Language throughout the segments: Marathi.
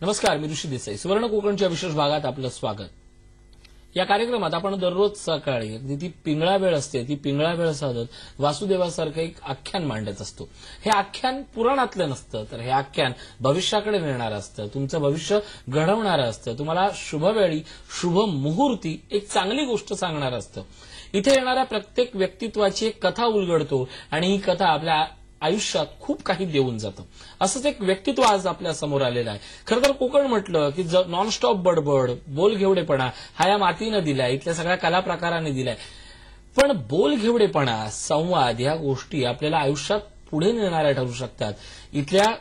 नमस्कार, मी ऋषी देसाई. सुवर्ण कोकणच्या विशेष भागात आपलं स्वागत. या कार्यक्रमात आपण दररोज सकाळी अगदी ती पिंगळा वेळ असते, ती पिंगळा वेळ साधत वासुदेवासारखं एक आख्यान मांडत असतो. हे आख्यान पुराणातलं नसतं, तर हे आख्यान भविष्याकडे नेणारं असतं, तुमचं भविष्य घडवणारं असतं, तुम्हाला शुभवेळी शुभ मुहूर्ती एक चांगली गोष्ट सांगणारं असतं. इथे येणाऱ्या प्रत्येक व्यक्तित्वाची एक कथा उलगडतो आणि ही कथा आपल्या आयुष्यात खूप काही देऊन जातं. असंच एक व्यक्तित्व आज आपल्या समोर आलेलं आहे. खरं तर कोकण म्हटलं की नॉनस्टॉप बडबड, बोलघेवडेपणा हा या मातीनं दिलाय, इथल्या सगळ्या कला प्रकाराने दिलाय. पण बोलघेवडेपणा, संवाद या गोष्टी आपल्याला आयुष्यात पुढे नेणाऱ्या ठरू शकतात. इथल्या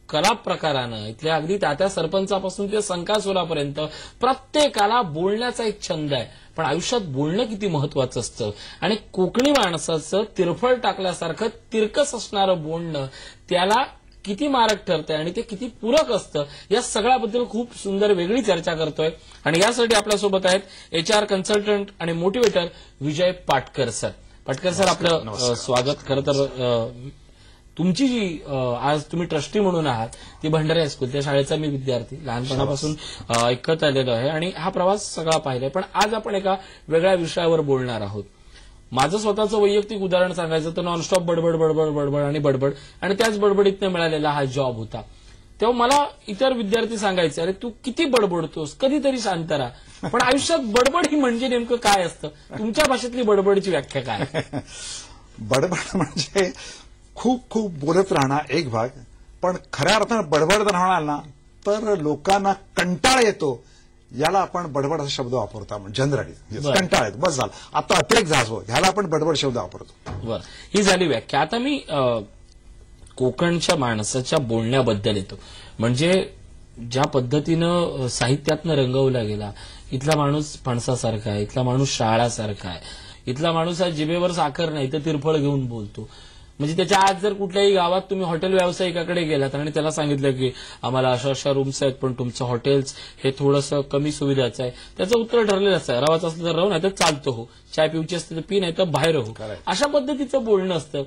कला प्रकारानं, इथल्या अगदी तात्या सरपंचापासून ते संकासुरापर्यंत प्रत्येकाला बोलण्याचा एक छंद आहे. पण आयुष्यात बोलणं किती महत्वाचं असतं आणि कोकणी माणसाचं तिरफळ टाकल्यासारखं तिरकस असणारं बोलणं त्याला किती मारक ठरतंय आणि ते किती पूरक असतं, या सगळ्याबद्दल खूप सुंदर वेगळी चर्चा करतोय. आणि यासाठी आपल्यासोबत आहेत HR कन्सल्टंट आणि मोटिवेटर विजय पाटकर सर. पाटकर सर, आपलं स्वागत. खरं तर तुमची जी आज तुम्ही ट्रस्टी म्हणून आहात ती भंडारी हायस्कूल, त्या शाळेचा मी विद्यार्थी लहानपणापासून ऐकत आलेलो आहे आणि हा प्रवास सगळा पाहिलाय. पण आज आपण एका वेगळ्या विषयावर बोलणार आहोत. माझं स्वतःचं वैयक्तिक उदाहरण सांगायचं तर नॉनस्टॉप बडबड बडबड बडबड आणि बडबड, आणि त्याच बडबडीतनं मिळालेला हा जॉब होता. तेव्हा मला इतर विद्यार्थी सांगायचे, अरे तू किती बडबडतोस, कधीतरी शांत राहा. पण आयुष्यात बडबड ही म्हणजे नेमकं काय असतं? तुमच्या भाषेतली बडबडची व्याख्या काय? बडबड म्हणजे खूप खूप बोलत राहणार एक भाग, पण खऱ्या अर्थानं बडबड राहणार ना तर लोकांना कंटाळा येतो. याला आपण बडबड असा शब्द वापरतो आपण जनरली. कंटाळा येतो, बस झालं, आता अतिरेक झालो, ह्याला आपण बडबड शब्द वापरतो. बरं, ही झाली व्याख्या. आता मी कोकणच्या माणसाच्या बोलण्याबद्दल येतो. म्हणजे ज्या पद्धतीनं साहित्यातनं रंगवला गेला, इथला माणूस फणसासारखा आहे, इथला माणूस शाळासारखा आहे, इथला माणूस हा जिभेवर साखर नाही तर तिरफळ घेऊन बोलतो. म्हणजे त्याच्या आज जर कुठल्याही गावात तुम्ही हॉटेल व्यावसायिकाकडे गेलात आणि त्याला सांगितलं की आम्हाला अशा अशा रूम्स आहेत, पण तुमचं हॉटेल्स हे थोडंसं कमी सुविधाचं आहे, त्याचं उत्तर ठरलेलं असतं, रवाचं असलं तर राहू, नाही तर चालतो हो, चाय पिऊची असते तर पी, नाही तर बाहेर हो. अशा पद्धतीचं बोलणं असतं.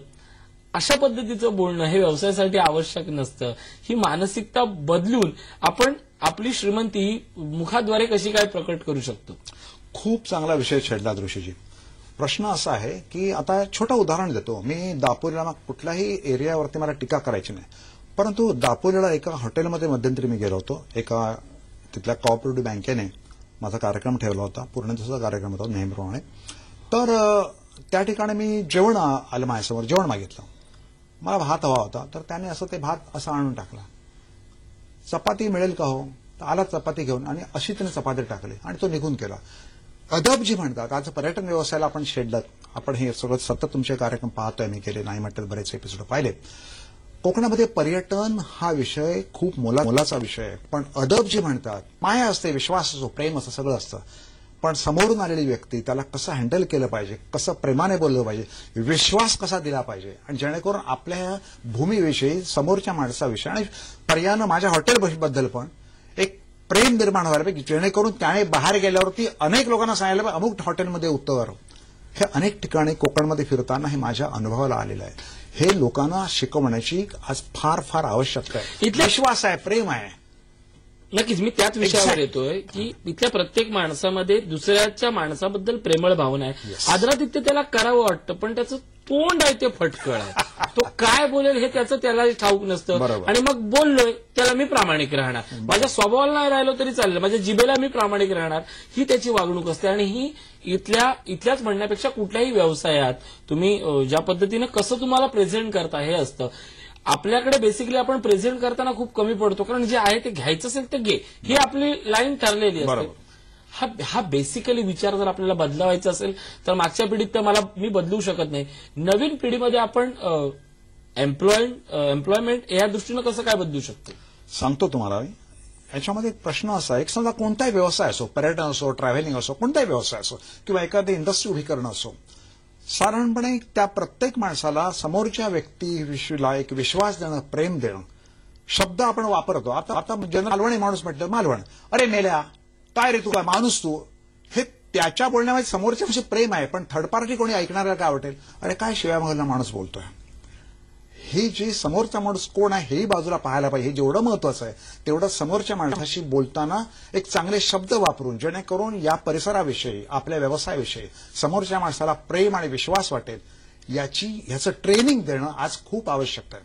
अशा पद्धतीचं बोलणं हे व्यवसायासाठी आवश्यक नसतं. ही मानसिकता बदलून आपण आपली श्रीमंती मुखाद्वारे कशी काय प्रकट करू शकतो? खूप चांगला विषय छेडला ऋषीजी. प्रश्न असा आहे की आता छोटं उदाहरण देतो मी. दापोलीला कुठल्याही एरियावरती मला टीका करायची नाही, परंतु दापोलीला एका हॉटेलमध्ये मध्यंतरी मी गेलो होतो. एका तिथल्या कोऑपरेटिव्ह बँकेने माझा कार्यक्रम ठेवला होता, पूर्ण दिवसाचा कार्यक्रम होता नेहमीप्रमाणे. तर त्या ठिकाणी मी जेवण आलं माझ्यासमोर, जेवण मागितलं. मला भात हवा होता, तर त्याने असं ते भात असं आणून टाकला. चपाती मिळेल का हो? तर आला चपाती घेऊन आणि अशी त्याने चपाती टाकली आणि तो निघून गेला. अदब जी म्हणतात, आज पर्यटन व्यवसायाला आपण शेडलं, आपण हे सगळं सतत तुमचे कार्यक्रम पाहतोय, मी केले नाही म्हटलं बरेच एपिसोड पाहिले. कोकणामध्ये पर्यटन हा विषय खूप मोलाचा विषय आहे. पण अदब जी म्हणतात, माया असते, विश्वास असतो, प्रेम असतं, सगळं असतं. पण समोरून आलेली व्यक्ती त्याला कसं हँडल केलं पाहिजे, कसं प्रेमाने बोललं पाहिजे, विश्वास कसा दिला पाहिजे, आणि जेणेकरून आपल्या भूमीविषयी, समोरच्या माणसाविषयी आणि पर्यायानं माझ्या हॉटेलबद्दल पण एक प्रेम निर्माण व्हायला पाहिजे, जेणेकरून त्याने बाहेर गेल्यावरती अनेक लोकांना सांगायला पाहिजे अमुक हॉटेलमध्ये उत्तर. हे अनेक ठिकाणी कोकणमध्ये फिरताना हे माझ्या अनुभवाला आलेलं आहे. हे लोकांना शिकवण्याची आज फार फार आवश्यकता आहे. इथला विश्वास आहे, प्रेम आहे. नक्कीच, मी त्याच विषयावर येतोय की इथल्या प्रत्येक माणसामध्ये दुसऱ्याच्या माणसाबद्दल प्रेमळ भावना आहे. आदरातिथ्य त्याला करावं वाटतं, पण त्याचं तोंड आहे ते फटकळ आहे. तो काय बोलेल हे त्याचं त्याला ठाऊक नसतं. आणि मग बोललोय त्याला मी प्रामाणिक राहणार, माझ्या स्वभावाला नाही राहिलो तरी चालेल, माझ्या जिभेला मी प्रामाणिक राहणार, ही त्याची वागणूक असते. आणि ही इथल्याच म्हणण्यापेक्षा कुठल्याही व्यवसायात तुम्ही ज्या पद्धतीनं कसं तुम्हाला प्रेझेंट करता हे असतं. आपल्याकडे बेसिकली आपण प्रेझेंट करताना खूप कमी पडतो, कारण जे आहे ते घ्यायचं असेल तर घे, ही आपली लाईन ठरलेली असते. हा बेसिकली विचार जर आपल्याला बदलावायचा असेल तर मागच्या पिढीत तर मी बदलू शकत नाही. नवीन पिढीमध्ये आपण एम्प्लॉयमेंट या दृष्टीनं कसं काय बदलू शकतो? सांगतो तुम्हाला. याच्यामध्ये एक प्रश्न असा आहे, समजा कोणताही व्यवसाय असो, पर्यटन असो, ट्रॅव्हलिंग असो, कोणताही व्यवसाय असो किंवा एखादी इंडस्ट्री उभी करणं असो, साधारणपणे त्या प्रत्येक माणसाला समोरच्या व्यक्तीविषयीला एक विश्वास देणं, प्रेम देणं, शब्द आपण वापरतो. आता जनरल मालवणी माणूस म्हटलं, मालवण, अरे मेल्या काय रे तू, काय माणूस तू, हे त्याच्या बोलण्यामध्ये समोरच्या प्रेम आहे. पण थर्ड पार्टी कोणी ऐकणाऱ्याला काय वाटेल, अरे काय शिव्या मागला माणूस बोलतोय. ही जी समोरचा माणूस कोण आहे हेही बाजूला पाहायला पाहिजे. हे जेवढं महत्वाचं आहे तेवढं समोरच्या माणसाशी बोलताना एक चांगले शब्द वापरून, जेणेकरून या परिसराविषयी, आपल्या व्यवसायाविषयी समोरच्या माणसाला प्रेम आणि विश्वास वाटेल, याचं ट्रेनिंग देणं आज खूप आवश्यक आहे.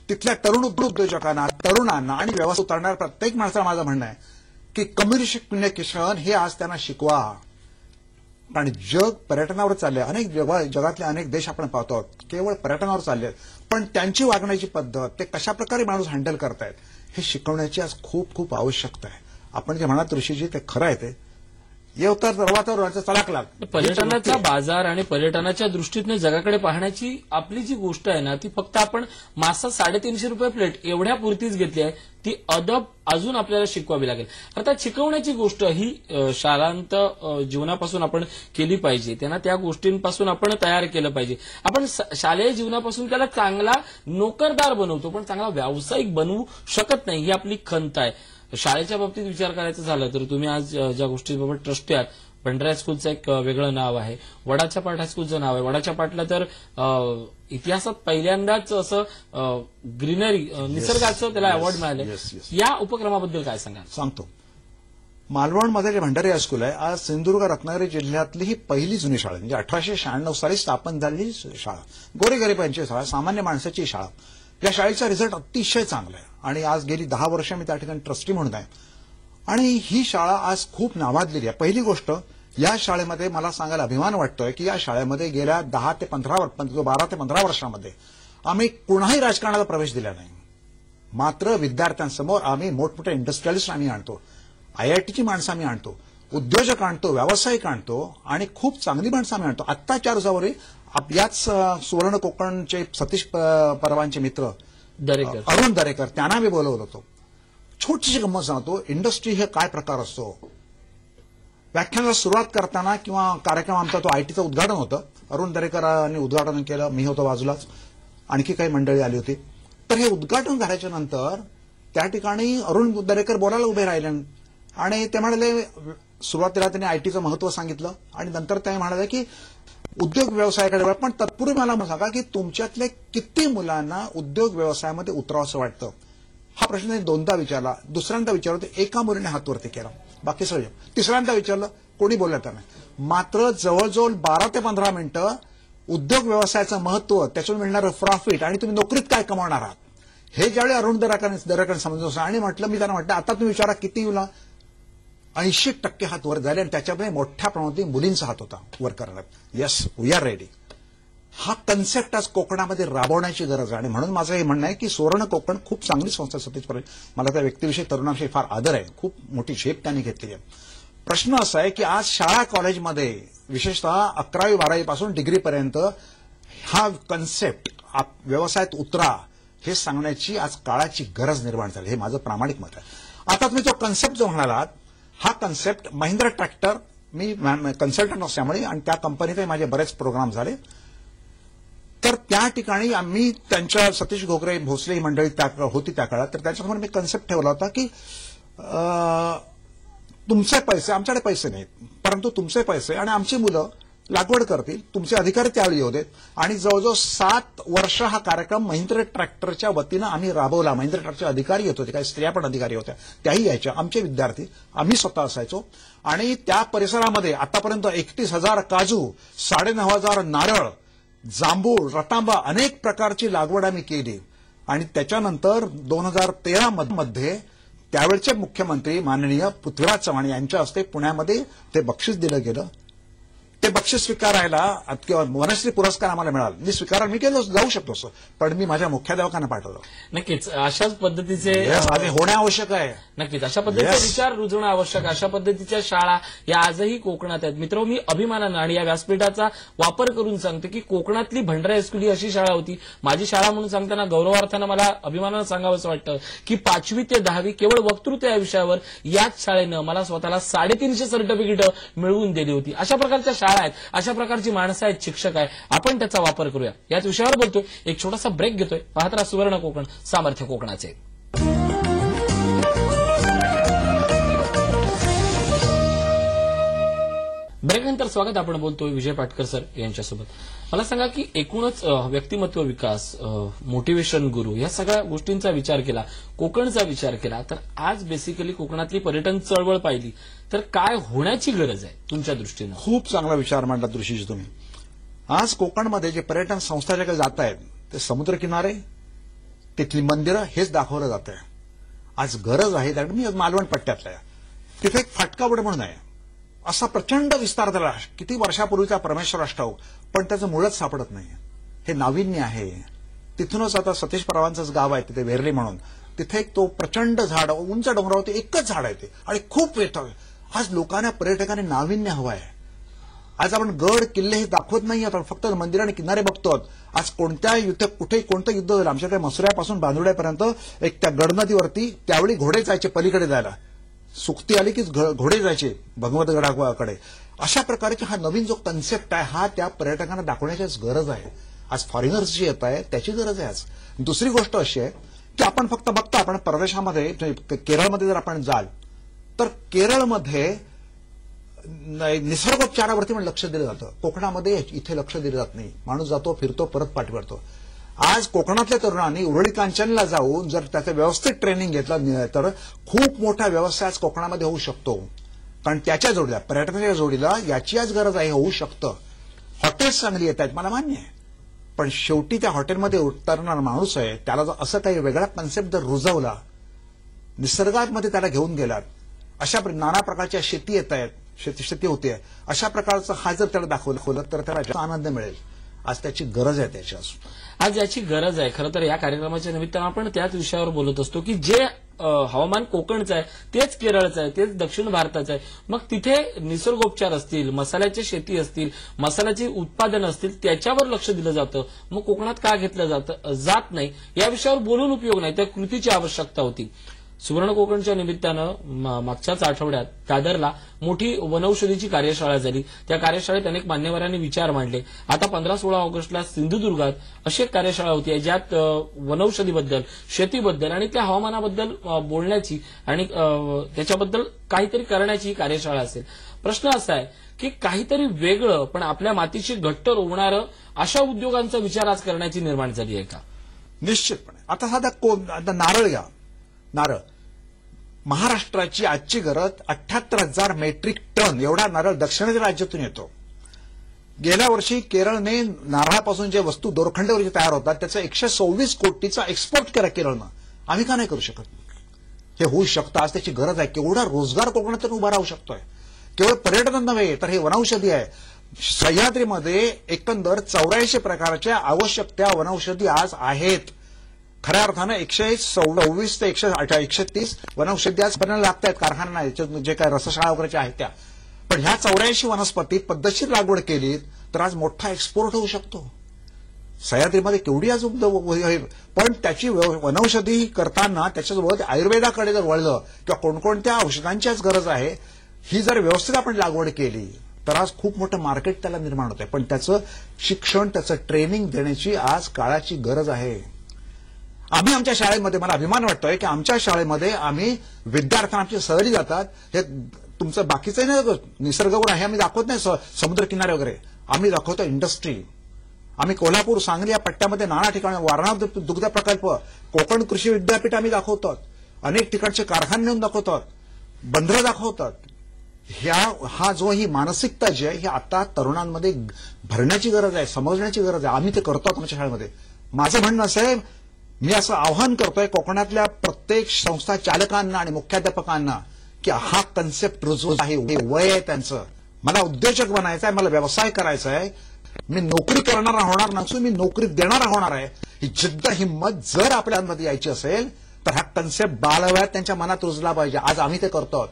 तिथल्या तरुण उद्योजकांना, तरुणांना आणि व्यवसाय उतरणाऱ्या प्रत्येक माणसाला माझं म्हणणं आहे की कम्युनिकेशन हे आज त्यांना शिकवा. आणि जग पर्यटनावर चाललंय. जगातले अनेक देश आपण पाहतो आहोत केवळ पर्यटनावर चालले आहेत, पण त्यांची वागण्याची पद्धत, ते कशा प्रकारे माणूस हँडल करतायत हे शिकवण्याची आज खूप खूप आवश्यकता आहे. आपण जे म्हणाल ऋषीजी ते खरं आहे. ते येवतर सर्वात चलाक लाग. पर्यटनाचा बाजार आणि पर्यटनाच्या दृष्टीने जगाकडे पाहण्याची आपली जी गोष्ट आहे ना, ती फक्त आपण मासा 350 रुपये प्लेट एवढ्या पुरतीच घेतली आहे. ती अदब अजून आपल्याला शिकवावी लागेल. अर्थात शिकवण्याची गोष्ट ही शालांत जीवनापासून आपण केली पाहिजे. त्यांना त्या गोष्टींपासून आपण तयार केलं पाहिजे. आपण शालेय जीवनापासून त्याला चांगला नोकरदार बनवतो, पण चांगला व्यावसायिक बनवू शकत नाही. ही आपली खंत आहे. शाळेच्या बाबतीत विचार करायचा झाला तर तुम्ही आज ज्या गोष्टींबाबत ट्रस्टी आहात, भंडारा स्कूलचं एक वेगळं नाव आहे, वडाच्या पाठ हायस्कूलचं नाव आहे. वडाच्या पाठला तर इतिहासात पहिल्यांदाच असं ग्रीनरी, निसर्गाचं त्याला अवॉर्ड मिळालं. या उपक्रमाबद्दल काय सांगाल? सांगतो. मालवणमध्ये जे भंडारी हायस्कूल आहे, आज सिंधुदुर्ग रत्नागिरी जिल्ह्यातली ही पहिली जुनी शाळा, म्हणजे 1896 साली स्थापन झालेली शाळा, गोरेगरिबांची शाळा, सामान्य माणसाची शाळा. या शाळेचा रिझल्ट अतिशय चांगला आहे आणि आज गेली 10 वर्ष मी त्या ठिकाणी ट्रस्टी म्हणून आहे. आणि ही शाळा आज खूप नावाजलेली आहे. पहिली गोष्ट, या शाळेमध्ये मला सांगायला अभिमान वाटतोय की या शाळेमध्ये गेल्या 12 ते 15 वर्षामध्ये आम्ही कुणाही राजकारणाला प्रवेश दिला नाही. मात्र विद्यार्थ्यांसमोर आम्ही मोठमोठे इंडस्ट्रियलिस्ट आम्ही आणतो, IITची माणसं आम्ही आणतो, उद्योजक आणतो, व्यावसायिक आणतो आणि खूप चांगली माणसं आम्ही आणतो. आत्ता 4 दिवसापूर्वी याच सुवर्ण कोकणचे सतीश परवांचे मित्र अरुण दरेकर, त्यांना मी बोलवलं होतं. छोटीशी गंमत सांगतो. इंडस्ट्री हे काय प्रकार असतो. व्याख्यानाला सुरुवात करताना किंवा कार्यक्रम आमचा तो ITचं उद्घाटन होतं. अरुण दरेकरांनी उद्घाटन केलं, मी होतो बाजूलाच, आणखी काही मंडळी आली होती. तर हे उद्घाटन झाल्याच्या नंतर त्या ठिकाणी अरुण दरेकर बोलायला उभे राहिले आणि ते म्हणाले, सुरुवातीला त्यांनी ITचं महत्व सांगितलं आणि नंतर ते म्हणाले की उद्योग व्यवसायाकडे, पण तत्पूर्वी मला सांगा की तुमच्यातल्या किती मुलांना उद्योग व्यवसायामध्ये उतरावंसं वाटतं. हा प्रश्न त्यांनी 2दा विचारला. दुसऱ्यांदा विचारलं तर एका मुलीने हात वरती केला, बाकी सगळे. तिसऱ्यांदा विचारलं, कोणी बोललं तर नाही. मात्र जवळजवळ 12 ते 15 मिनिटं उद्योग व्यवसायाचं महत्व, त्याच्यातून मिळणारं प्रॉफिट आणि तुम्ही नोकरीत काय कमावणार आहात हे ज्यावेळी अरुण दरेकर समजून आणि म्हटलं, मी त्यांना म्हटलं आता तुम्ही विचारा किती मुलं. 80% हात वर झाले आणि त्याच्यामध्ये मोठ्या प्रमाणात मुलींचा हात होता वर करण्यात. Yes, we are ready. हा कन्सेप्ट आज कोकणामध्ये राबवण्याची गरज आहे आणि म्हणून माझं हे म्हणणं आहे की सुवर्ण कोकण खूप चांगली संस्था सतीश परब, मला त्या व्यक्तीविषयी, तरुणाविषयी फार आदर आहे. खूप मोठी झेप त्यांनी घेतली आहे. प्रश्न असा आहे की आज शाळा कॉलेजमध्ये विशेषतः 11वी 12वी पासून डिग्रीपर्यंत हा कन्सेप्ट व्यवसायात उतरा हे सांगण्याची आज काळाची गरज निर्माण झाली. हे माझं प्रामाणिक मत आहे. आता तुम्ही तो कन्सेप्ट जो म्हणालात, हा कन्सेप्ट महिंद्रा ट्रॅक्टर, मी कन्सल्टंट असल्यामुळे आणि त्या कंपनीतही माझे बरेच प्रोग्राम झाले, तर त्या ठिकाणी आम्ही त्यांच्या सतीश घोगरे भोसले ही मंडळी होती त्या काळात, तर त्याच्यासमोर मी कन्सेप्ट ठेवला होता की तुमचे पैसे, आमच्याकडे पैसे नाहीत, परंतु तुमचे पैसे आणि आमची मुलं लागवड करतील, तुमचे अधिकारी त्यावेळी होते आणि जवळजवळ 7 वर्ष हा कार्यक्रम महिंद्रा ट्रॅक्टरच्या वतीनं आम्ही राबवला. महिंद्रा ट्रॅक्टरचे अधिकारी येत होते, काही स्त्रिया पण अधिकारी होत्या, त्याही यायच्या, आमचे विद्यार्थी, आम्ही स्वतः असायचो. आणि त्या परिसरामध्ये आतापर्यंत 31,000 काजू, 9,500 नारळ, जांभूळ, रतांबा अनेक प्रकारची लागवड आम्ही केली. आणि त्याच्यानंतर 2013 मध्ये त्यावेळचे मुख्यमंत्री माननीय पृथ्वीराज चव्हाण यांच्या हस्ते पुण्यामध्ये ते बक्षीस दिलं गेलं. ते बक्षीस स्वीकारायला किंवा वनश्री पुरस्कार आम्हाला मिळाला. मी स्वीकारायला मी गेलो, जाऊ शकतो असं, पण मी माझ्या मुख्याध्यापकांना पाठवलं. नक्कीच अशाच पद्धतीचे होणे आवश्यक आहे. नक्कीच अशा पद्धतीचे विचार रुजवणं आवश्यक. अशा पद्धतीच्या शाळा या आजही कोकणात आहेत. मित्र, मी अभिमानानं आणि या व्यासपीठाचा वापर करून सांगते की कोकणातली भंडारा हायस्कूल ही अशी शाळा होती. माझी शाळा म्हणून सांगताना गौरवार्थानं मला अभिमानानं सांगावंसं वाटतं की 5वी ते 10वी केवळ वक्तृत्व या विषयावर याच शाळेनं मला स्वतःला 350 सर्टिफिकेट मिळवून दिली होती. अशा प्रकारच्या शाळा आहेत, अशा प्रकारची माणसं आहेत, शिक्षक आहे. आपण त्याचा वापर करूया. याच विषयावर बोलतोय. एक छोटासा ब्रेक घेतोय. पाहत राहा सुवर्ण कोकण, सामर्थ्य कोकणाचे. ब्रेकनंतर विश्रांतीनंतर स्वागत. आपण बोलतोय विजय पाटकर सर यांच्यासोबत. मला सांगा की एकूणच व्यक्तिमत्व विकास, मोटिवेशन गुरु या सगळ्या गोष्टींचा विचार केला, कोकणचा विचार केला, तर आज बेसिकली कोकणातली पर्यटन चळवळ पाहिली तर काय होण्याची गरज आहे तुमच्या दृष्टीनं? खूप चांगला विचार मांडला ऋषीजी तुम्ही. आज कोकणमध्ये जे पर्यटन संस्था ज्या काही जात आहेत ते समुद्रकिनारे, तिथली मंदिरं हेच दाखवलं जात आहे. आज गरज आहे, कारण मी मालवण पट्ट्यातला आहे, तिथे एक फाटकावड म्हणून आहे. असा प्रचंड विस्तार झाला, किती वर्षापूर्वीचा परमेश्वर अष्टाव, पण त्याचं मुळच सापडत नाही. हे नाविन्य आहे. तिथूनच आता सतीश पवारांचंच गाव आहे तिथे वेरली म्हणून, तिथे एक तो प्रचंड झाड, उंच डोंगरावरती एकच झाड आहे ते, आणि खूप येतं. आज लोकांना, पर्यटकांनी नाविन्य हवं आहे. आज आपण गड किल्ले हे दाखवत नाही, आपण फक्त मंदिर आणि किनारे बघतो. आज कोणत्या युद्ध, कुठे कोणतं युद्ध झालं, आमच्या त्या मसुऱ्यापासून बांदुड्यापर्यंत एक त्या गड नदीवरती त्यावेळी घोडे जायचे पलीकडे जायला, सुकती आली की घोडे जायचे भगवतगडाकडे. अशा प्रकारचा हा नवीन जो कन्सेप्ट आहे हा त्या पर्यटकांना दाखवण्याचीच गरज आहे. आज फॉरेनर्स जी येत आहेत त्याची गरज आहे. आज दुसरी गोष्ट अशी आहे की आपण फक्त बघतो, आपण परदेशामध्ये केरळमध्ये जर आपण जाल तर केरळमध्ये निसर्गोपचारावरती पण लक्ष दिलं जातं. कोकणामध्ये इथे लक्ष दिलं जात नाही. माणूस जातो, फिरतो, परत पाठवतो. आज कोकणातल्या तरुणांनी उरुळी कांचनला जाऊन जर त्याचं व्यवस्थित ट्रेनिंग घेतलं तर खूप मोठा व्यवसाय आज कोकणामध्ये होऊ शकतो. कारण त्याच्या जोडीला, पर्यटनाच्या जोडीला याची आज गरज आहे, होऊ शकतं. हॉटेल्स चांगली येत आहेत, मला मान्य आहे, पण शेवटी त्या हॉटेलमध्ये उतरणारा माणूस आहे, त्याला जर असं काही वेगळा कन्सेप्ट जर रुजवला, निसर्गामध्ये त्याला घेऊन गेलात, अशा नाना प्रकारच्या शेती येत आहेत, शेती होते, अशा प्रकारचं हा जर त्याला दाखवलं तर त्याला आनंद मिळेल. आज त्याची गरज आहे. त्याची आज याची गरज आहे. खरं तर या कार्यक्रमाच्या निमित्तानं आपण त्याच विषयावर बोलत असतो की जे हवामान कोकणचं आहे तेच केरळचं आहे, तेच दक्षिण भारताचं आहे. मग तिथे निसर्गोपचार असतील, मसाल्याची शेती असतील, मसाल्याची उत्पादनं असतील, त्याच्यावर लक्ष दिलं जातं. मग कोकणात का घेतलं जात नाही या विषयावर बोलून उपयोग नाही, त्या कृतीची आवश्यकता होती. सुवर्ण कोकणच्या निमित्तानं मागच्याच आठवड्यात दादरला मोठी वनौषधीची कार्यशाळा झाली. त्या कार्यशाळेत अनेक मान्यवरांनी विचार मांडले. आता 15-16 ऑगस्टला सिंधुदुर्गात अशी एक कार्यशाळा होती ज्यात वनौषधीबद्दल, शेतीबद्दल आणि त्या हवामानाबद्दल बोलण्याची आणि त्याच्याबद्दल काहीतरी करण्याची कार्यशाळा असेल. प्रश्न असा आहे की काहीतरी वेगळं पण आपल्या मातीशी घट्ट रोवणारं अशा उद्योगांचा विचार आज करण्याची निर्माण झाली आहे का? निश्चितपणे. आता साधा नारळ घ्या. नारळ, महाराष्ट्राची आजची गरज 78,000 मेट्रिक टन एवढा नारळ दक्षिणेच्या राज्यातून येतो. गेल्या वर्षी केरळने नारळापासून जे वस्तू दोरखंडावर तयार होतात त्याचा 126 कोटीचा एक्सपोर्ट केला केरळनं. आम्ही का नाही करू शकत? हे होऊ शकतं. आज त्याची गरज आहे. केवढा रोजगार कोकणातून उभा राहू शकतोय. केवळ पर्यटन नव्हे तर हे वनौषधी आहे. सह्याद्रीमध्ये एकंदर 84 प्रकारच्या आवश्यक त्या वनौषधी आज आहेत. खऱ्या अर्थानं 126 ते 130 वनौषधी आज बनायला लागत आहेत कारखान्यांना, जे काय रसशाळा वगैरे आहेत त्या. पण ह्या 84 वनस्पती पद्धतशीर लागवड केली तर आज मोठा एक्सपोर्ट होऊ शकतो. सह्याद्रीमध्ये केवढी आज पण त्याची वनौषधी करताना त्याच्यासोबत आयुर्वेदाकडे जर वळलं किंवा कोणकोणत्या औषधांची आज गरज आहे, ही जर व्यवस्थित आपण लागवड केली तर आज खूप मोठं मार्केट त्याला निर्माण होत आहे. पण त्याचं शिक्षण, त्याचं ट्रेनिंग देण्याची आज काळाची गरज आहे. आम्ही आमच्या शाळेमध्ये, मला अभिमान वाटतोय की आमच्या शाळेमध्ये आम्ही विद्यार्थ्यांना, आमची सहली जातात, हे तुमचं बाकीचं नाही निसर्गावर आहे आम्ही दाखवत नाही, समुद्रकिनारे वगैरे आम्ही दाखवतो इंडस्ट्री. आम्ही कोल्हापूर, सांगली या पट्ट्यामध्ये नाना ठिकाणी, वारणा दुग्ध प्रकल्प, कोकण कृषी विद्यापीठ आम्ही दाखवतो, अनेक ठिकाणचे कारखाने नेऊन दाखवतात, बंदरं दाखवतात. हा जो ही मानसिकता जी आहे ही आता तरुणांमध्ये भरण्याची गरज आहे, समजण्याची गरज आहे. आम्ही ते करतो आमच्या शाळेमध्ये. माझं म्हणणं असं आहे, मी असं आव्हान करतोय कोकणातल्या प्रत्येक संस्था चालकांना आणि मुख्याध्यापकांना की हा कन्सेप्ट रुजू आहे, वय आहे त्यांचं. मला उद्योजक बनायचं आहे, मला व्यवसाय करायचा आहे, मी नोकरी करणारा होणार नसून मी नोकरी देणारा होणार आहे. ही जिद्द, हिंमत जर आपल्यामध्ये यायची असेल तर हा कन्सेप्ट बालवयात त्यांच्या मनात रुजला पाहिजे. आज आम्ही ते करतो,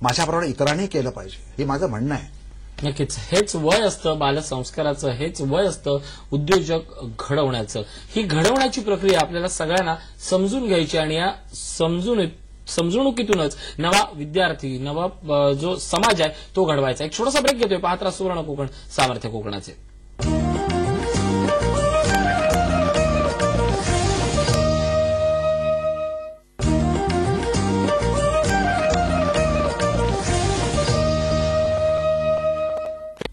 माझ्याप्रमाणे इतरांनी केलं पाहिजे, हे माझं म्हणणं आहे. नक्कीच हेच वय असतं बालसंस्काराचं, हेच वय असतं उद्योजक घडवण्याचं. ही घडवण्याची प्रक्रिया आपल्याला सगळ्यांना समजून घ्यायची आणि या समजूनुकीतूनच नवा विद्यार्थी, नवा जो समाज आहे तो घडवायचा. एक छोटासा ब्रेक घेतोय. पाहत राहा सुवर्ण कोकण, सामर्थ्य कोकणाचे.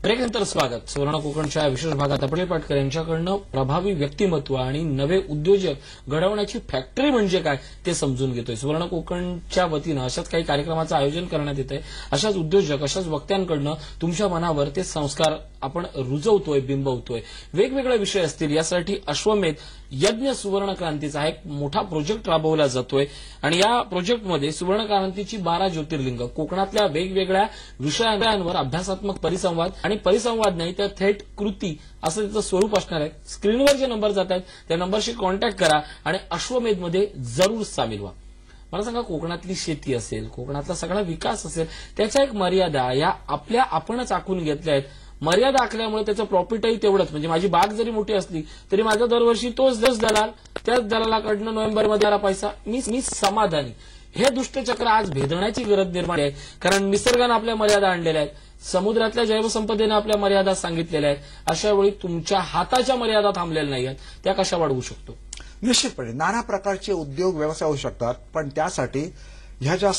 ब्रेकनंतर स्वागत. सुवर्ण कोकणच्या विशेष भागात अपडे पाटकर यांच्याकडनं प्रभावी व्यक्तिमत्व आणि नवे उद्योजक घडवण्याची फॅक्टरी म्हणजे काय ते समजून घेतोय. सुवर्ण कोकणच्या वतीनं अशाच काही कार्यक्रमाचं आयोजन करण्यात येतंय. अशाच उद्योजक, अशाच वक्त्यांकडनं तुमच्या मनावर ते संस्कार आपण रुजवतोय, बिंबवतोय. वेगवेगळे विषय असतील यासाठी अश्वमेध यज्ञ सुवर्ण क्रांतीचा एक मोठा प्रोजेक्ट राबवला जातोय आणि या प्रोजेक्टमध्ये सुवर्ण क्रांतीची 12 ज्योतिर्लिंग, कोकणातल्या वेगवेगळ्या विषयांवर अभ्यासात्मक परिसंवाद आणि परिसंवाद नाही तर थेट कृती असं त्याचं स्वरूप असणार आहे. स्क्रीनवर जे नंबर जात आहेत त्या नंबरशी कॉन्टॅक्ट करा आणि अश्वमेधमध्ये जरूर सामील व्हा. मला सांगा, कोकणातली शेती असेल, कोकणातला सगळा विकास असेल, त्याच्या एक मर्यादा या आपणच आखून घेतल्या आहेत. मर्यादा आखल्यामुळे त्याचं प्रॉफिटही तेवढंच. म्हणजे माझी बाग जरी मोठी असली तरी माझा दरवर्षी तोच दलाल, त्याच दलालाकडनं नोव्हेंबरमध्ये आला पैसा, मी समाधानी. हे दुष्टचक्र आज भेदण्याची गरज निर्माण आहे. कारण निसर्गानं आपल्या मर्यादा आणलेल्या आहेत, समुद्रातल्या जैवसंपदेनं आपल्या मर्यादा सांगितलेल्या आहेत. अशा वेळी तुमच्या हाताच्या मर्यादा थांबलेल्या नाही आहेत, त्या कशा वाढवू शकतो? निश्चितपणे नाना प्रकारचे उद्योग व्यवसाय होऊ शकतात. पण त्यासाठी ह्या ज्या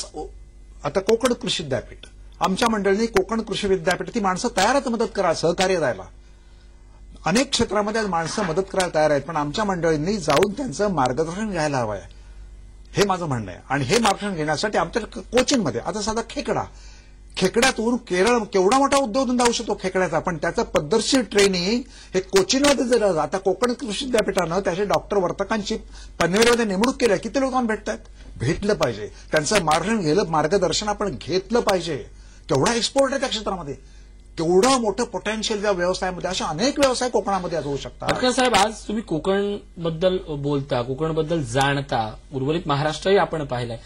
आता कोकण कृषी विद्यापीठ, आमच्या मंडळींनी कोकण कृषी विद्यापीठ, ती माणसं तयार आहेत मदत करायला, सहकार्य द्यायला. अनेक क्षेत्रामध्ये आज माणसं मदत करायला तयार आहेत. पण आमच्या मंडळींनी जाऊन त्यांचं मार्गदर्शन घ्यायला हवं आहे, हे माझं म्हणणं आहे. आणि हे मार्गदर्शन घेण्यासाठी आमच्या कोचिंगमध्ये आता साधा खेकड्यातून केरळ केवढा मोठा उद्योगधंदा होऊ शकतो खेकड्याचा. पण त्याचं पद्धतशीर ट्रेनिंग हे कोचिंगमध्ये जर आता कोकण कृषी विद्यापीठानं त्याचे डॉक्टर वर्तकांची पनवेलमध्ये नेमणूक केली. किती लोकांना भेटलं पाहिजे, त्यांचं मार्गदर्शन आपण घेतलं पाहिजे. केवढा एक्सपोर्ट आहे त्या क्षेत्रामध्ये, केवढं मोठं पोटेन्शियल त्या व्यवसायामध्ये. अशा अनेक व्यवसाय कोकणामध्ये होऊ शकतात. पाटकर साहेब, आज तुम्ही कोकणबद्दल बोलता, कोकणबद्दल जाणता, उर्वरित महाराष्ट्रही आपण पाहिलाय.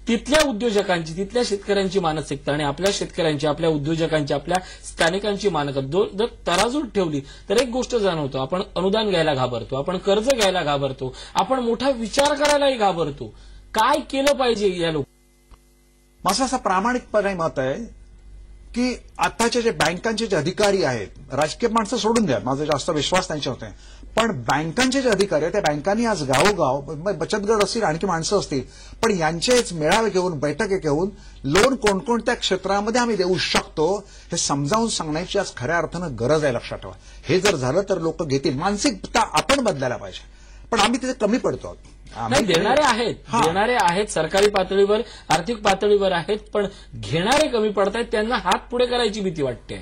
तिथल्या उद्योजकांची, तिथल्या शेतकऱ्यांची मानसिकता आणि आपल्या शेतकऱ्यांची, आपल्या उद्योजकांची, आपल्या स्थानिकांची मानसिकता जर तराजूत ठेवली तर एक गोष्ट जाणवतो, आपण अनुदान घ्यायला घाबरतो, आपण कर्ज घ्यायला घाबरतो, आपण मोठा विचार करायलाही घाबरतो. काय केलं पाहिजे या लोक? माझं असं प्रामाणिकपणे मत आहे की आताचे जे बँकांचे जे अधिकारी आहेत, राजकीय माणसं सोडून द्या, माझा जास्त विश्वास त्यांच्यावर आहे, पण बँकांचे जे अधिकारी आहेत त्या बँकांनी आज गावोगाव बचत गट असतील, आणखी माणसं असतील, पण यांचेच मेळावे घेऊन, बैठकी घेऊन लोन कोणकोणत्या क्षेत्रामध्ये आम्ही देऊ शकतो हे समजावून सांगण्याची आज खऱ्या अर्थानं गरज आहे. लक्षात ठेवा, हे जर झालं तर लोक घेतील. मानसिकता आपण बदलायला पाहिजे, पण आम्ही तिथे कमी पडतो आहोत. नाही, देणारे आहेत सरकारी पातळीवर, आर्थिक पातळीवर आहेत, पण घेणारे कमी पडतायत. त्यांना हात पुढे करायची भीती वाटते.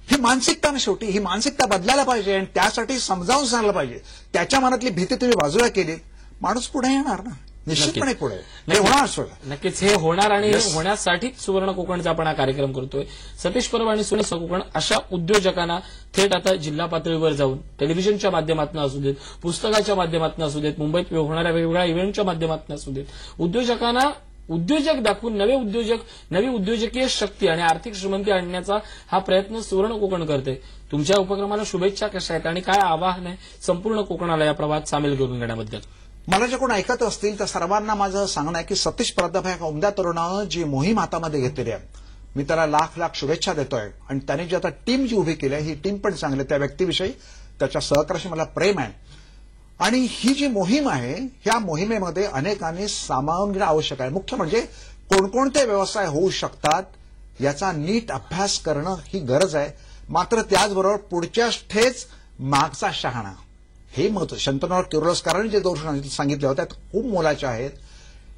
ही मानसिकता ना, शेवटी ही मानसिकता बदलायला पाहिजे आणि त्यासाठी समजावून सांगायला पाहिजे. त्याच्या मनातली भीती तुम्ही बाजूला केली, माणूस पुढे येणार ना, निश्चितपणे पुढे होणार. नक्कीच हे होणार आणि हे होण्यासाठीच सुवर्ण कोकणचा आपण हा कार्यक्रम करतोय. सतीश परब आणि सुनील कोकण अशा उद्योजकांना थेट आता जिल्हा पातळीवर जाऊन टेलिव्हिजनच्या माध्यमातून असू देत, पुस्तकाच्या माध्यमातून असू देत, मुंबईत होणाऱ्या वेगवेगळ्या इव्हेंटच्या माध्यमातून असू देत, उद्योजकांना उद्योजक दाखवून नवी उद्योजकीय शक्ती आणि आर्थिक श्रीमंती आणण्याचा हा प्रयत्न सुवर्ण कोकण करते. तुमच्या उपक्रमाला शुभेच्छा कशा आहेत आणि काय आवाहन आहे संपूर्ण कोकणाला या प्रवाहात सामील करून घेण्याबद्दल? मला जे कोण ऐकत असतील तर सर्वांना माझं सांगणं आहे की सतीश परब या उमद्या तरुणानं जी मोहीम हातामध्ये घेतलेली आहे, मी त्याला लाख लाख शुभेच्छा देतोय. आणि त्याने जी आता टीम जी उभी केली आहे ही टीम पण चांगली, त्या व्यक्तीविषयी, त्याच्या सहकार्याशी मला प्रेम आहे. आणि ही जी मोहीम आहे, ह्या मोहिमेमध्ये अनेकांनी सामावून घेणं आवश्यक आहे. मुख्य म्हणजे कोणकोणते व्यवसाय होऊ शकतात याचा नीट अभ्यास करणं ही गरज आहे. मात्र त्याचबरोबर पुढच्या ठेच मागचा शहाणा, हे मत शंतनुराव किर्लोस्करांनी जे दोष सांगितले होते खूप मोलाचे आहेत.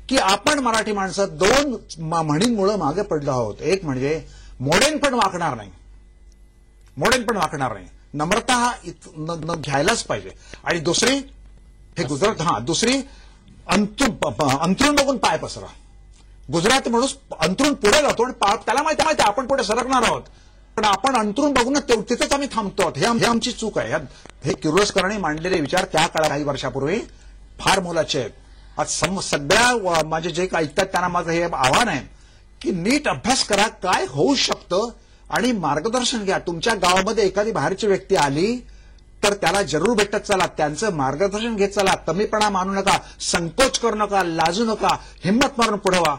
की आपण मराठी माणसं 2 म्हणींमुळे मागे पडलो आहोत. एक म्हणजे मोडेन पण वाकणार नाही, नम्रता हा घ्यायलाच पाहिजे. आणि दुसरी, हे दुसरी अंथरूण बघून पाय पसरा. गुजराती माणूस अंथरूण पुढे जातो आणि त्याला माहिती आपण पुढे सरकणार आहोत, पण आपण अंथरूण बघून तिथेच आम्ही थांबतो. हे आमची चूक आहे. हे किर्लोस्करांनी मांडलेले विचार त्या काळात काही वर्षापूर्वी फार मोलाचे आहेत. आज सगळ्या माझे जे काही ऐकतात त्यांना माझं हे आव्हान आहे की नीट अभ्यास करा, काय होऊ शकतं आणि मार्गदर्शन घ्या. तुमच्या गावामध्ये एखादी बाहेरची व्यक्ती आली तर त्याला जरूर भेटत चला, त्यांचं मार्गदर्शन घेत चला. कमीपणा मानू नका, संकोच करू नका, लाजू नका, हिंमत मारून पुढे व्हा,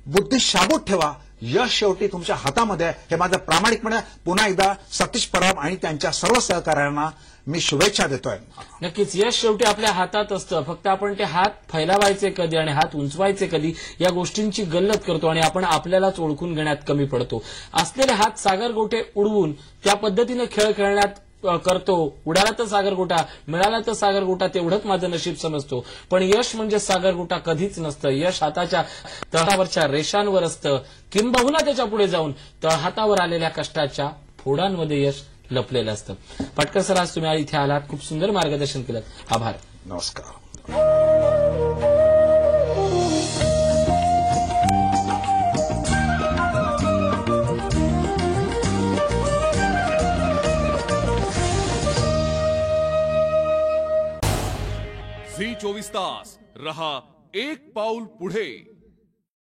बुद्धी शाबूत ठेवा. यश शेवटी तुमच्या हातामध्ये आहे. हे माझं प्रामाणिकपणे पुन्हा एकदा सतीश परब आणि त्यांच्या सर्व सहकाऱ्यांना मी शुभेच्छा देतोय. नक्कीच यश शेवटी आपल्या हातात असतं. फक्त आपण ते हात फैलावायचे कधी आणि हात उंचवायचे कधी या गोष्टींची गल्लत करतो आणि आपण आपल्यालाच ओळखून घेण्यात कमी पडतो. असलेले हात सागरगोटे उडवून त्या पद्धतीने खेळ खेळण्यात करतो. उडाला तर सागरगोटा, मिळाला तर सागरगोटा, तेवढंच माझं नशीब समजतो. पण यश म्हणजे सागरगोटा कधीच नसतं. यश हाताच्या तळहातावरच्या रेषांवर असतं, किंबहुना त्याच्या पुढे जाऊन तळहातावर आलेल्या कष्टाच्या फोडांमध्ये यश लपलेलं असतं. पाटकर सर, आज तुम्ही इथे आलात, खूप सुंदर मार्गदर्शन केलं. आभार. नमस्कार. झी 24 तास रहा एक पाऊल पुढे.